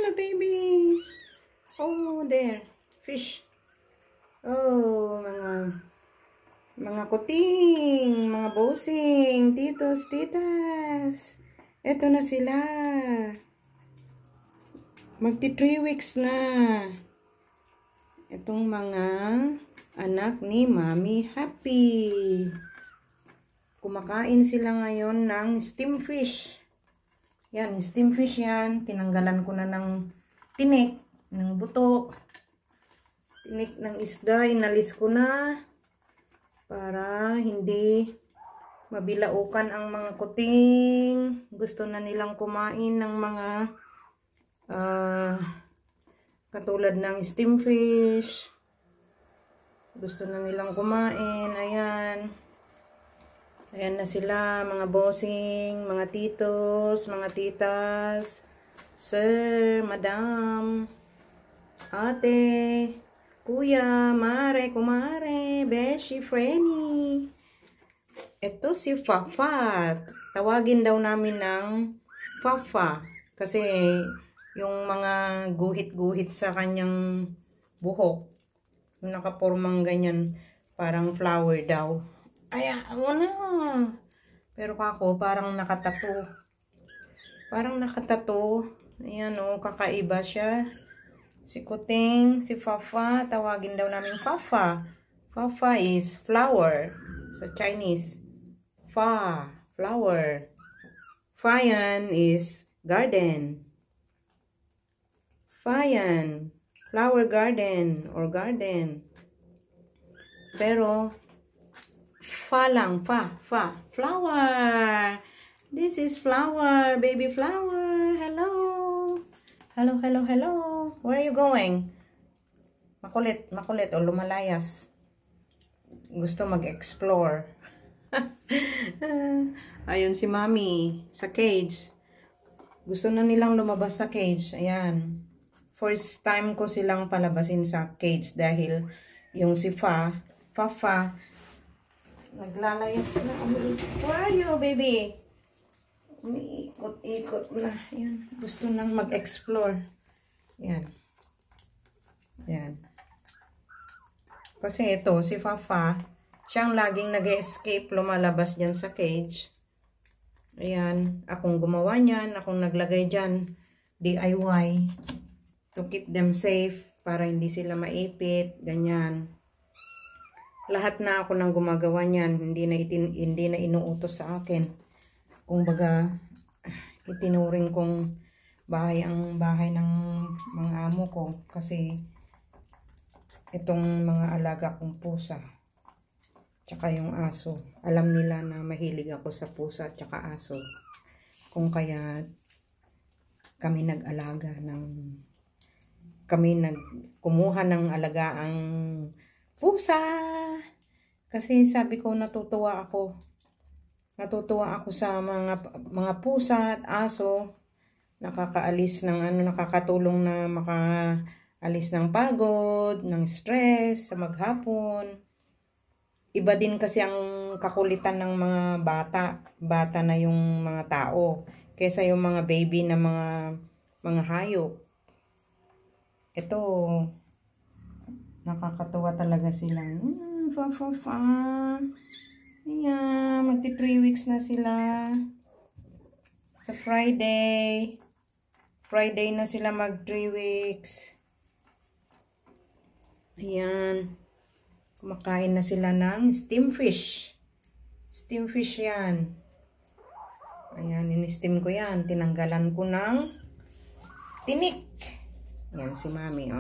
Hello, baby. Oh, there. Fish. Oh, mga kuting, mga bossing, titos, titas. Eto na sila. Magti 3 weeks na. Itong mga anak ni Mami Happy. Kumakain sila ngayon ng steam fish. Yan, steam fish yan. Tinanggalan ko na ng tinik, ng buto. Tinik ng isda, inalis ko na. Para hindi mabilaukan ang mga kuting. Gusto na nilang kumain ng mga katulad ng steam fish. Gusto na nilang kumain. Ayan. Ayan na sila, mga bossing, mga titos, mga titas, sir, madam, ate, kuya, mare, kumare, beshi, frenny. Ito si Fafa. Tawagin daw namin ng Fafa. Kasi yung mga guhit-guhit sa kanyang buhok, yung nakapormang ganyan, parang flower daw. Ay, ano? Pero ako, parang nakatato. Parang nakatato. Ayan o, kakaiba siya. Si Kuting, si Fafa, tawagin daw namin Fafa. Fafa is flower sa Chinese. Fa, flower. Fayan is garden. Fayan, flower garden or garden. Pero, fa lang, fa, flower. This is flower, baby flower. Hello. Hello, hello, hello. Where are you going? Makulit, makulit o lumalayas. Gusto mag-explore. Ayun si Mami sa cage. Gusto na nilang lumabas sa cage. Ayan. First time ko silang palabasin sa cage dahil yung si Fafa, naglalayas na. Where are you, baby? Umiikot-ikot na. Yan. Gusto nang mag-explore. Yan. Yan. Kasi ito, si Fafa, siyang laging nag-escape, lumalabas dyan sa cage. Ayan. Akong gumawa niyan. Akong naglagay dyan. DIY. To keep them safe. Para hindi sila maipit. Ganyan. Lahat na ako nang gumagawa niyan, hindi na inuutos sa akin. Kung baga, itinuring kong bahay ang bahay ng mga amo ko. Kasi, itong mga alaga kong pusa, tsaka yung aso, alam nila na mahilig ako sa pusa tsaka aso. Kung kaya, kami kumuha ng alagaang pusa. Kasi sabi ko natutuwa ako sa mga pusa at aso. Nakakaalis ng nakakatulong na makaalis ng pagod, ng stress sa maghapon. Iba din kasi ang kakulitan ng mga bata na yung mga tao kaysa yung mga baby na mga hayop. Ito, nakakatuwa talaga sila. Fa. Ayan, magti 3 weeks na sila. Sa Friday. Friday na sila mag 3 weeks. Ayan. Kumakain na sila ng steam fish. Steam fish yan. Ayan, in-steam ko yan. Tinanggalan ko ng tinik. Ayan si Mami. O,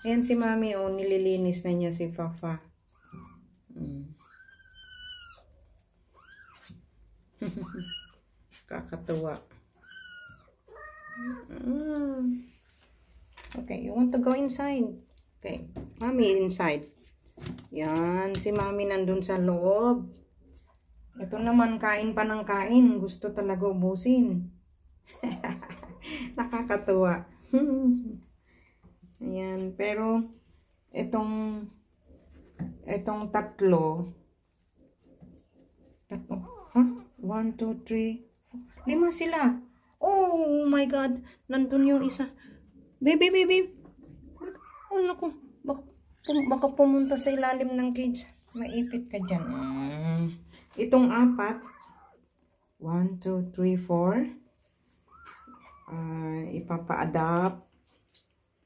ayan si Mami. O, nililinis na niya si Fafa. Kakatuwa. Okay, you want to go inside? Okay, Mami inside. Yan, si Mami nandun sa loob. Ito naman, kain pa ng kain. Gusto talaga ubusin. Nakakatuwa. Ayan, pero itong tatlo, 1, 2, 3, 5 sila. Oh my God. Nandun yung isa. Baby, baby. Oh, naku. Baka pumunta sa ilalim ng cage. Maipit ka dyan. Itong 4. 1, 2, 3, 4. Ipapa-adapt.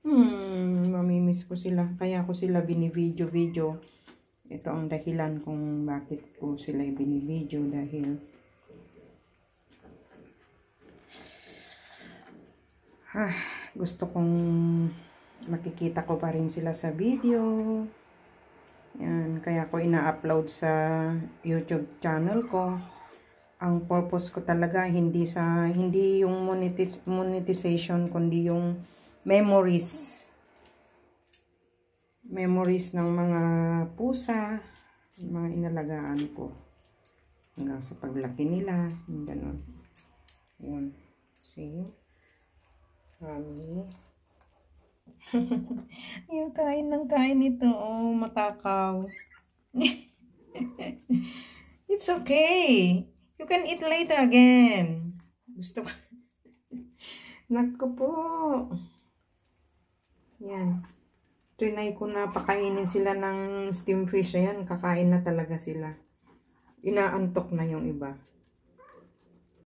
Mamimiss ko sila. Kaya ko sila binivideo-video. Ito ang dahilan kung bakit ko sila binivideo. Dahil gusto kong makikita ko pa rin sila sa video. Yan. Kaya ko ina-upload sa YouTube channel ko. Ang purpose ko talaga hindi yung monetization, kundi yung memories ng mga pusa, mga inalagaan ko hanggang sa paglaki nila, yung ganun. Yun. See? Kami. Yung kain ng kain ito. Oh, matakaw. It's okay. You can eat later again. Gusto ko. Naku po. Yan. Trinay ko na pakainin sila ng steam fish. Ayan, kakain na talaga sila. Inaantok na yung iba.